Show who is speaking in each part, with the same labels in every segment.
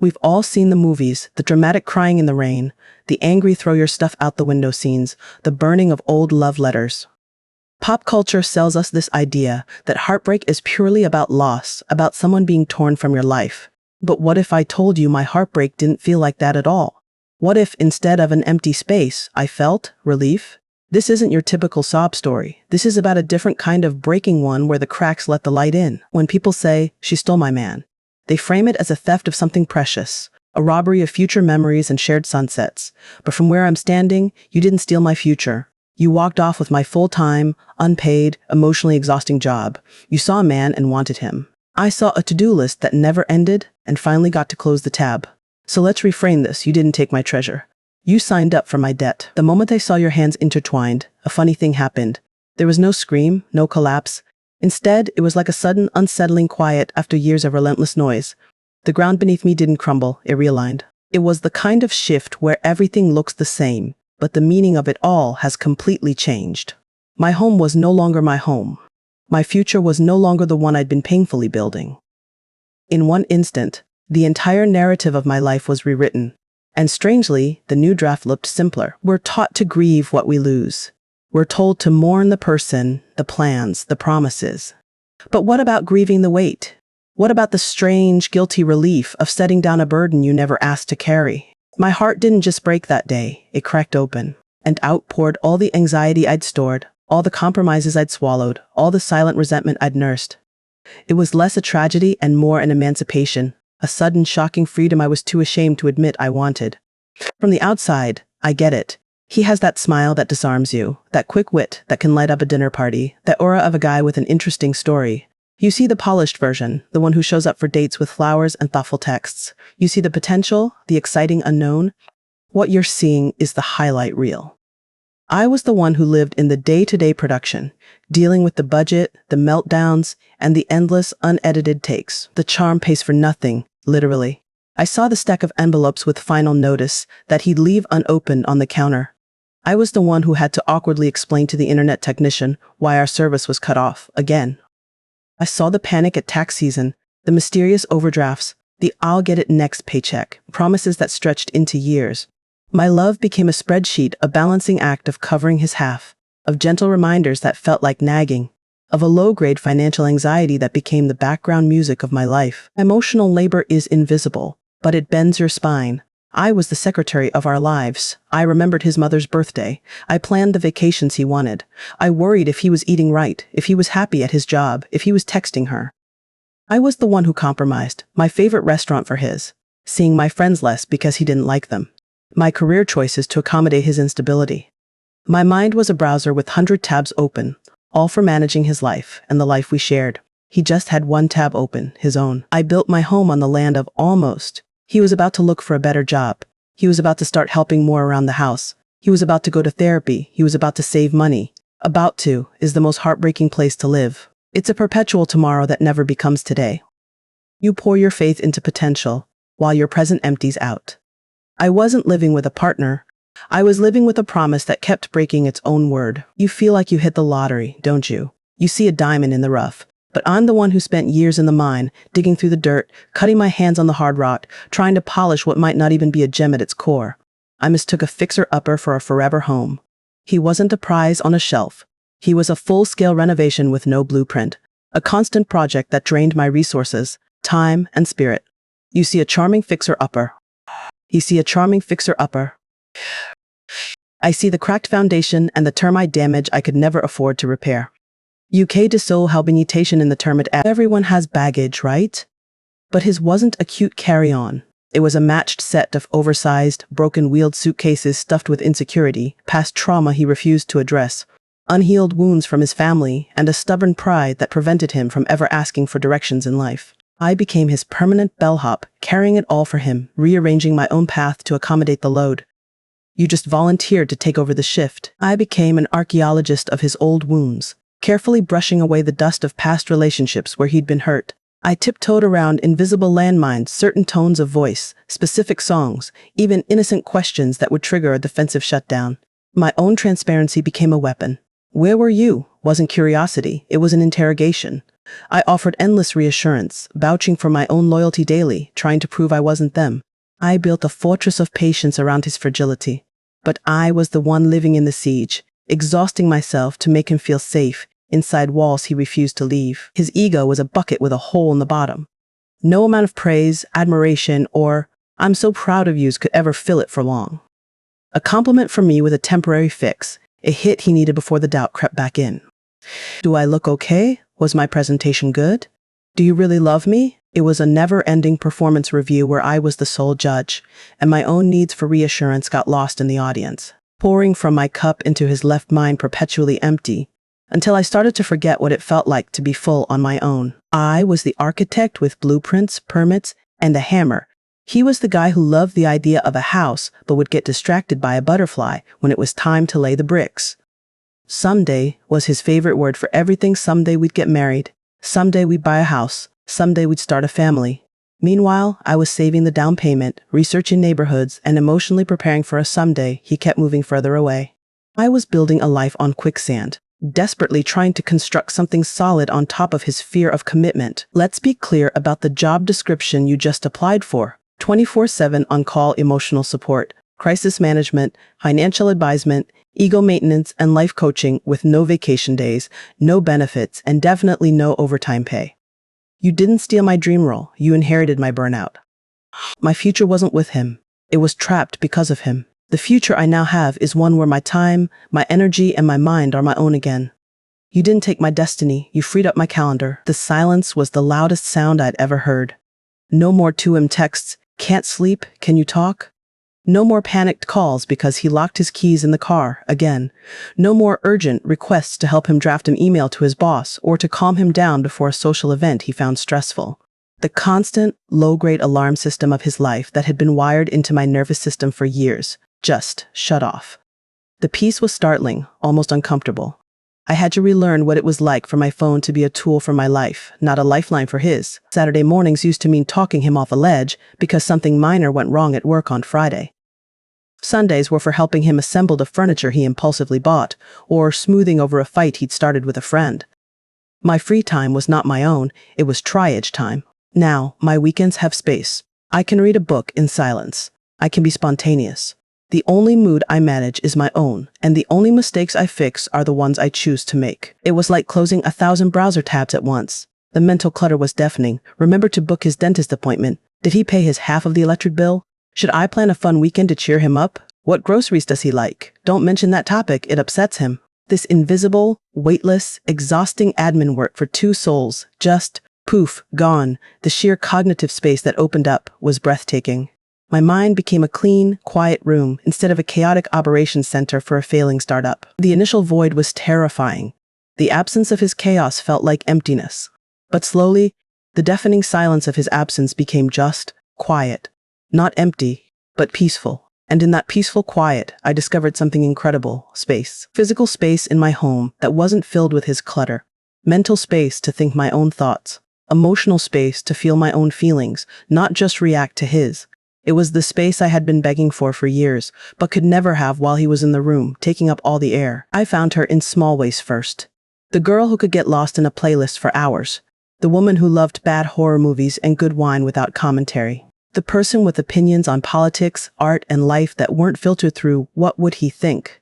Speaker 1: We've all seen the movies, the dramatic crying in the rain, the angry throw your stuff out the window scenes, the burning of old love letters. Pop culture sells us this idea that heartbreak is purely about loss, about someone being torn from your life. But what if I told you my heartbreak didn't feel like that at all? What if, instead of an empty space, I felt relief? This isn't your typical sob story. This is about a different kind of breaking one where the cracks let the light in. When people say, "She stole my man," they frame it as a theft of something precious, a robbery of future memories and shared sunsets. But from where I'm standing, you didn't steal my future. You walked off with my full-time, unpaid, emotionally exhausting job. You saw a man and wanted him. I saw a to-do list that never ended and finally got to close the tab. So let's reframe this. You didn't take my treasure. You signed up for my debt. The moment I saw your hands intertwined, a funny thing happened. There was no scream, no collapse. Instead, it was like a sudden, unsettling quiet after years of relentless noise. The ground beneath me didn't crumble, it realigned. It was the kind of shift where everything looks the same, but the meaning of it all has completely changed. My home was no longer my home. My future was no longer the one I'd been painfully building. In one instant, the entire narrative of my life was rewritten. And strangely, the new draft looked simpler. We're taught to grieve what we lose. We're told to mourn the person, the plans, the promises. But what about grieving the weight? What about the strange, guilty relief of setting down a burden you never asked to carry? My heart didn't just break that day, it cracked open, and out poured all the anxiety I'd stored, all the compromises I'd swallowed, all the silent resentment I'd nursed. It was less a tragedy and more an emancipation, a sudden, shocking freedom I was too ashamed to admit I wanted. From the outside, I get it. He has that smile that disarms you, that quick wit that can light up a dinner party, that aura of a guy with an interesting story. You see the polished version, the one who shows up for dates with flowers and thoughtful texts. You see the potential, the exciting unknown. What you're seeing is the highlight reel. I was the one who lived in the day-to-day production, dealing with the budget, the meltdowns, and the endless, unedited takes. The charm pays for nothing, literally. I saw the stack of envelopes with final notice that he'd leave unopened on the counter. I was the one who had to awkwardly explain to the internet technician why our service was cut off, again. I saw the panic at tax season, the mysterious overdrafts, the "I'll get it next" paycheck, promises that stretched into years. My love became a spreadsheet, a balancing act of covering his half, of gentle reminders that felt like nagging, of a low-grade financial anxiety that became the background music of my life. Emotional labor is invisible, but it bends your spine. I was the secretary of our lives. I remembered his mother's birthday. I planned the vacations he wanted. I worried if he was eating right, if he was happy at his job, if he was texting her. I was the one who compromised, my favorite restaurant for his, seeing my friends less because he didn't like them, my career choices to accommodate his instability. My mind was a browser with 100 tabs open, all for managing his life and the life we shared. He just had one tab open, his own. I built my home on the land of almost. He was about to look for a better job. He was about to start helping more around the house. He was about to go to therapy. He was about to save money. About to is the most heartbreaking place to live. It's a perpetual tomorrow that never becomes today. You pour your faith into potential, while your present empties out. I wasn't living with a partner. I was living with a promise that kept breaking its own word. You feel like you hit the lottery, don't you? You see a diamond in the rough. But I'm the one who spent years in the mine, digging through the dirt, cutting my hands on the hard rock, trying to polish what might not even be a gem at its core. I mistook a fixer-upper for a forever home. He wasn't a prize on a shelf. He was a full-scale renovation with no blueprint, a constant project that drained my resources, time, and spirit. You see a charming fixer-upper. You see a charming fixer-upper. I see the cracked foundation and the termite damage I could never afford to repair. UK de soul habilitation in the termite. Everyone has baggage, right? But his wasn't a cute carry-on. It was a matched set of oversized, broken-wheeled suitcases stuffed with insecurity, past trauma he refused to address, unhealed wounds from his family, and a stubborn pride that prevented him from ever asking for directions in life. I became his permanent bellhop, carrying it all for him, rearranging my own path to accommodate the load. You just volunteered to take over the shift. I became an archaeologist of his old wounds, carefully brushing away the dust of past relationships where he'd been hurt. I tiptoed around invisible landmines, certain tones of voice, specific songs, even innocent questions that would trigger a defensive shutdown. My own transparency became a weapon. Where were you? Wasn't curiosity, it was an interrogation. I offered endless reassurance, vouching for my own loyalty daily, trying to prove I wasn't them. I built a fortress of patience around his fragility. But I was the one living in the siege, exhausting myself to make him feel safe inside walls he refused to leave. His ego was a bucket with a hole in the bottom. No amount of praise, admiration, or "I'm so proud of you" could ever fill it for long. A compliment from me with a temporary fix, a hit he needed before the doubt crept back in. Do I look okay? Was my presentation good? Do you really love me? It was a never-ending performance review where I was the sole judge, and my own needs for reassurance got lost in the audience, pouring from my cup into his left mind perpetually empty, until I started to forget what it felt like to be full on my own. I was the architect with blueprints, permits, and a hammer. He was the guy who loved the idea of a house but would get distracted by a butterfly when it was time to lay the bricks. Someday was his favorite word for everything. Someday we'd get married. Someday we'd buy a house. Someday we'd start a family. Meanwhile, I was saving the down payment, researching neighborhoods, and emotionally preparing for a someday he kept moving further away. I was building a life on quicksand, desperately trying to construct something solid on top of his fear of commitment. Let's be clear about the job description you just applied for. 24/7 on-call emotional support, crisis management, financial advisement, ego maintenance, and life coaching with no vacation days, no benefits, and definitely no overtime pay. You didn't steal my dream role, you inherited my burnout. My future wasn't with him. It was trapped because of him. The future I now have is one where my time, my energy, and my mind are my own again. You didn't take my destiny, you freed up my calendar. The silence was the loudest sound I'd ever heard. No more 2M texts, "Can't sleep, can you talk?" No more panicked calls because he locked his keys in the car, again. No more urgent requests to help him draft an email to his boss or to calm him down before a social event he found stressful. The constant, low-grade alarm system of his life that had been wired into my nervous system for years just shut off. The peace was startling, almost uncomfortable. I had to relearn what it was like for my phone to be a tool for my life, not a lifeline for his. Saturday mornings used to mean talking him off a ledge because something minor went wrong at work on Friday. Sundays were for helping him assemble the furniture he impulsively bought, or smoothing over a fight he'd started with a friend. My free time was not my own, it was triage time. Now, my weekends have space. I can read a book in silence. I can be spontaneous. The only mood I manage is my own, and the only mistakes I fix are the ones I choose to make. It was like closing 1,000 browser tabs at once. The mental clutter was deafening. Remember to book his dentist appointment. Did he pay his half of the electric bill? Should I plan a fun weekend to cheer him up? What groceries does he like? Don't mention that topic, it upsets him. This invisible, weightless, exhausting admin work for two souls, just, poof, gone. The sheer cognitive space that opened up was breathtaking. My mind became a clean, quiet room instead of a chaotic operations center for a failing startup. The initial void was terrifying. The absence of his chaos felt like emptiness. But slowly, the deafening silence of his absence became just quiet. Not empty, but peaceful. And in that peaceful quiet, I discovered something incredible: space. Physical space in my home that wasn't filled with his clutter. Mental space to think my own thoughts. Emotional space to feel my own feelings, not just react to his. It was the space I had been begging for years, but could never have while he was in the room, taking up all the air. I found her in small ways first. The girl who could get lost in a playlist for hours. The woman who loved bad horror movies and good wine without commentary. The person with opinions on politics, art, and life that weren't filtered through "what would he think?"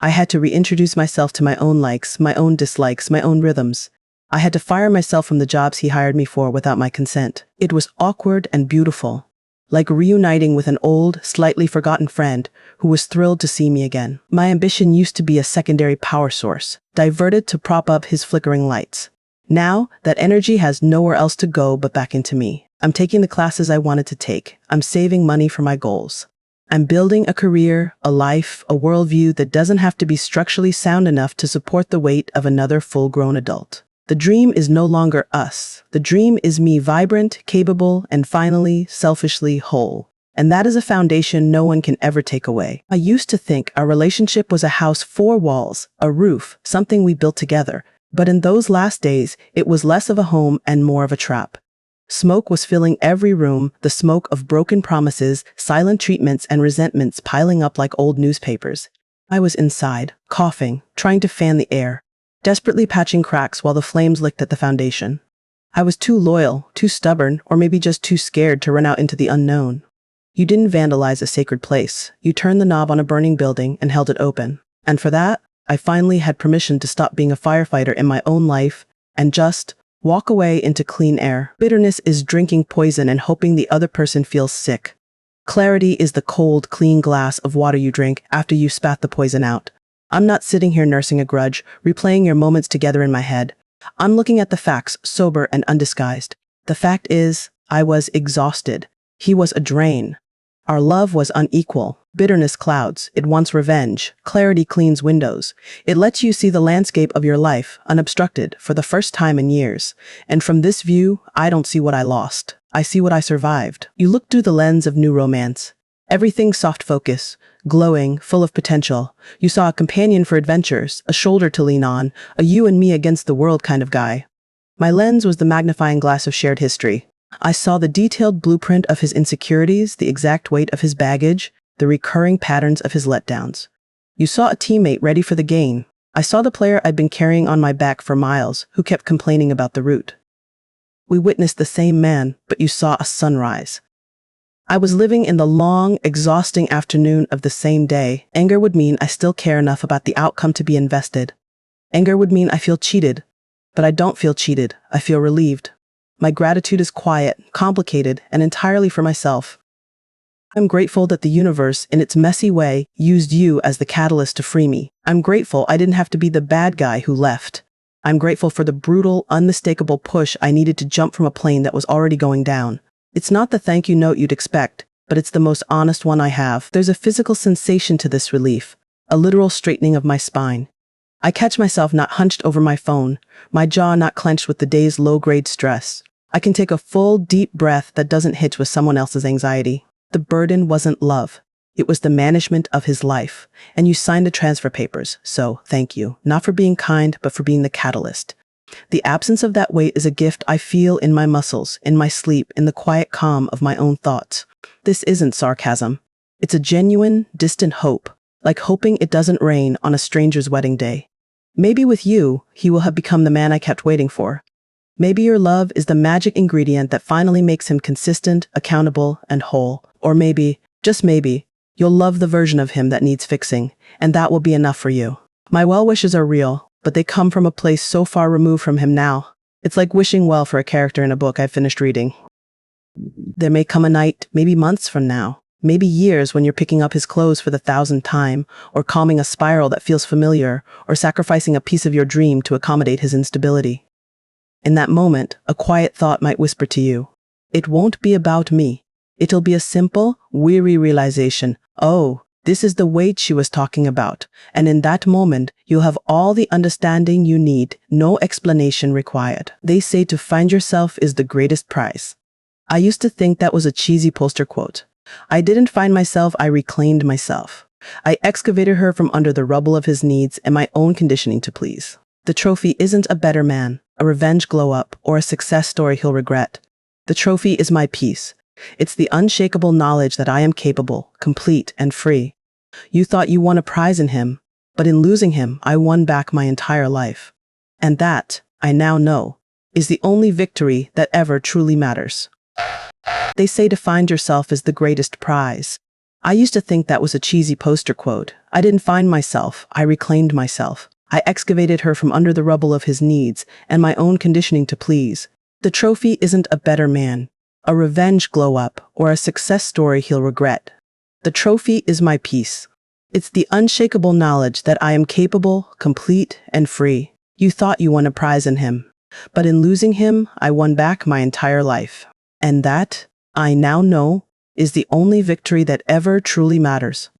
Speaker 1: I had to reintroduce myself to my own likes, my own dislikes, my own rhythms. I had to fire myself from the jobs he hired me for without my consent. It was awkward and beautiful. Like reuniting with an old, slightly forgotten friend who was thrilled to see me again. My ambition used to be a secondary power source, diverted to prop up his flickering lights. Now, that energy has nowhere else to go but back into me. I'm taking the classes I wanted to take. I'm saving money for my goals. I'm building a career, a life, a worldview that doesn't have to be structurally sound enough to support the weight of another full-grown adult. The dream is no longer us. The dream is me, vibrant, capable, and finally, selfishly whole. And that is a foundation no one can ever take away. I used to think our relationship was a house, 4 walls, a roof, something we built together. But in those last days, it was less of a home and more of a trap. Smoke was filling every room, the smoke of broken promises, silent treatments, and resentments piling up like old newspapers. I was inside, coughing, trying to fan the air, desperately patching cracks while the flames licked at the foundation. I was too loyal, too stubborn, or maybe just too scared to run out into the unknown. You didn't vandalize a sacred place. You turned the knob on a burning building and held it open. And for that, I finally had permission to stop being a firefighter in my own life and just walk away into clean air. Bitterness is drinking poison and hoping the other person feels sick. Clarity is the cold, clean glass of water you drink after you spat the poison out. I'm not sitting here nursing a grudge, replaying your moments together in my head. I'm looking at the facts, sober and undisguised. The fact is, I was exhausted. He was a drain. Our love was unequal. Bitterness clouds. It wants revenge. Clarity cleans windows. It lets you see the landscape of your life, unobstructed, for the first time in years. And from this view, I don't see what I lost. I see what I survived. You look through the lens of new romance. Everything soft focus, glowing, full of potential. You saw a companion for adventures, a shoulder to lean on, a you and me against the world kind of guy. My lens was the magnifying glass of shared history. I saw the detailed blueprint of his insecurities, the exact weight of his baggage, the recurring patterns of his letdowns. You saw a teammate ready for the gain. I saw the player I'd been carrying on my back for miles, who kept complaining about the route. We witnessed the same man, but you saw a sunrise. I was living in the long, exhausting afternoon of the same day. Anger would mean I still care enough about the outcome to be invested. Anger would mean I feel cheated, but I don't feel cheated. I feel relieved. My gratitude is quiet, complicated, and entirely for myself. I'm grateful that the universe, in its messy way, used you as the catalyst to free me. I'm grateful I didn't have to be the bad guy who left. I'm grateful for the brutal, unmistakable push I needed to jump from a plane that was already going down. It's not the thank you note you'd expect, but it's the most honest one I have. There's a physical sensation to this relief, a literal straightening of my spine. I catch myself not hunched over my phone, my jaw not clenched with the day's low-grade stress. I can take a full, deep breath that doesn't hitch with someone else's anxiety. The burden wasn't love. It was the management of his life. And you signed the transfer papers, so thank you. Not for being kind, but for being the catalyst. The absence of that weight is a gift I feel in my muscles, in my sleep, in the quiet calm of my own thoughts. This isn't sarcasm. It's a genuine, distant hope, like hoping it doesn't rain on a stranger's wedding day. Maybe with you, he will have become the man I kept waiting for. Maybe your love is the magic ingredient that finally makes him consistent, accountable, and whole. Or maybe, just maybe, you'll love the version of him that needs fixing, and that will be enough for you. My well wishes are real, but they come from a place so far removed from him now. It's like wishing well for a character in a book I've finished reading. There may come a night, maybe months from now, maybe years when you're picking up his clothes for the 1,000th time, or calming a spiral that feels familiar, or sacrificing a piece of your dream to accommodate his instability. In that moment, a quiet thought might whisper to you, it won't be about me. It'll be a simple, weary realization. Oh, this is the weight she was talking about. And in that moment, you'll have all the understanding you need, no explanation required. They say to find yourself is the greatest prize. I used to think that was a cheesy poster quote. I didn't find myself, I reclaimed myself. I excavated her from under the rubble of his needs and my own conditioning to please. The trophy isn't a better man, a revenge glow-up, or a success story he'll regret. The trophy is my peace. It's the unshakable knowledge that I am capable, complete, and free. You thought you won a prize in him, but in losing him, I won back my entire life. And that, I now know, is the only victory that ever truly matters. They say to find yourself is the greatest prize. I used to think that was a cheesy poster quote. I didn't find myself, I reclaimed myself. I excavated her from under the rubble of his needs and my own conditioning to please. The trophy isn't a better man, a revenge glow-up, or a success story he'll regret. The trophy is my peace. It's the unshakable knowledge that I am capable, complete, and free. You thought you won a prize in him, but in losing him, I won back my entire life. And that, I now know, is the only victory that ever truly matters.